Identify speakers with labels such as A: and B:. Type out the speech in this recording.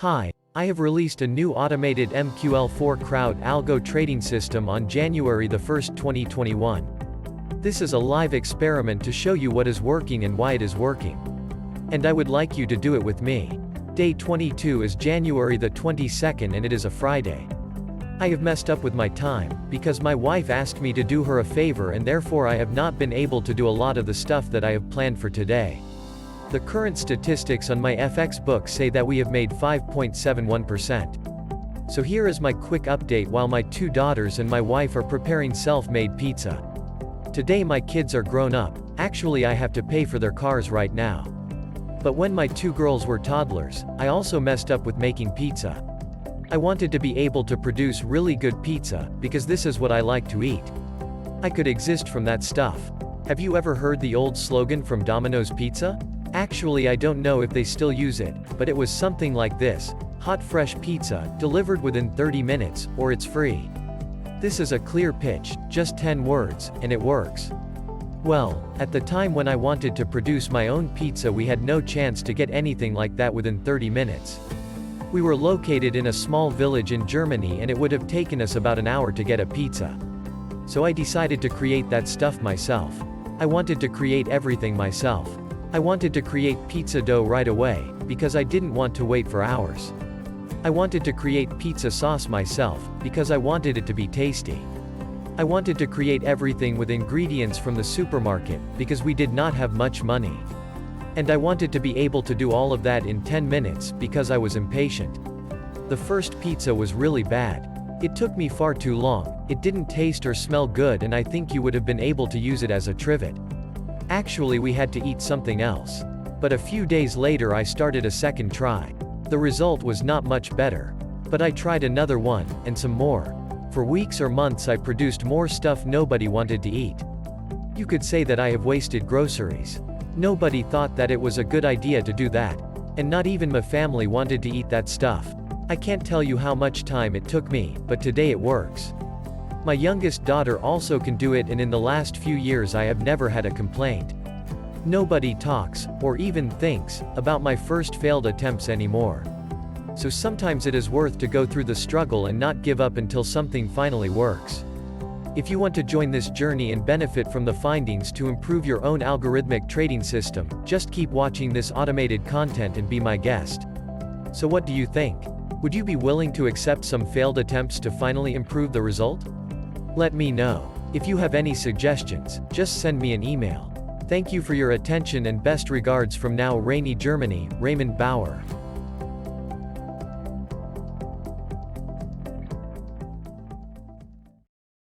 A: Hi, I have released a new automated MQL4 crowd algo trading system on January 1st, 2021. This is a live experiment to show you what is working and why it is working. And I would like you to do it with me. Day 22 is January the 22nd and it is a Friday. I have messed up with my time, because my wife asked me to do her a favor and therefore I have not been able to do a lot of the stuff that I have planned for today. The current statistics on my FX book say that we have made 5.71%. So here is my quick update while my two daughters and my wife are preparing self-made pizza. Today my kids are grown up, actually I have to pay for their cars right now. But when my two girls were toddlers, I also messed up with making pizza. I wanted to be able to produce really good pizza, because this is what I like to eat. I could exist from that stuff. Have you ever heard the old slogan from Domino's Pizza? Actually I don't know if they still use it, but it was something like this: hot fresh pizza, delivered within 30 minutes, or it's free. This is a clear pitch, just 10 words, and it works. Well, at the time when I wanted to produce my own pizza we had no chance to get anything like that within 30 minutes. We were located in a small village in Germany and it would have taken us about an hour to get a pizza. So I decided to create that stuff myself. I wanted to create everything myself. I wanted to create pizza dough right away, because I didn't want to wait for hours. I wanted to create pizza sauce myself, because I wanted it to be tasty. I wanted to create everything with ingredients from the supermarket, because we did not have much money. And I wanted to be able to do all of that in 10 minutes, because I was impatient. The first pizza was really bad. It took me far too long, it didn't taste or smell good, and I think you would have been able to use it as a trivet. Actually we had to eat something else. But a few days later I started a second try. The result was not much better. But I tried another one, and some more. For weeks or months I produced more stuff nobody wanted to eat. You could say that I have wasted groceries. Nobody thought that it was a good idea to do that. And not even my family wanted to eat that stuff. I can't tell you how much time it took me, but today it works. My youngest daughter also can do it, and in the last few years I have never had a complaint. Nobody talks, or even thinks, about my first failed attempts anymore. So sometimes it is worth to go through the struggle and not give up until something finally works. If you want to join this journey and benefit from the findings to improve your own algorithmic trading system, just keep watching this automated content and be my guest. So what do you think? Would you be willing to accept some failed attempts to finally improve the result? Let me know. If you have any suggestions, just send me an email. Thank you for your attention and best regards from now rainy Germany, Raymond Bauer.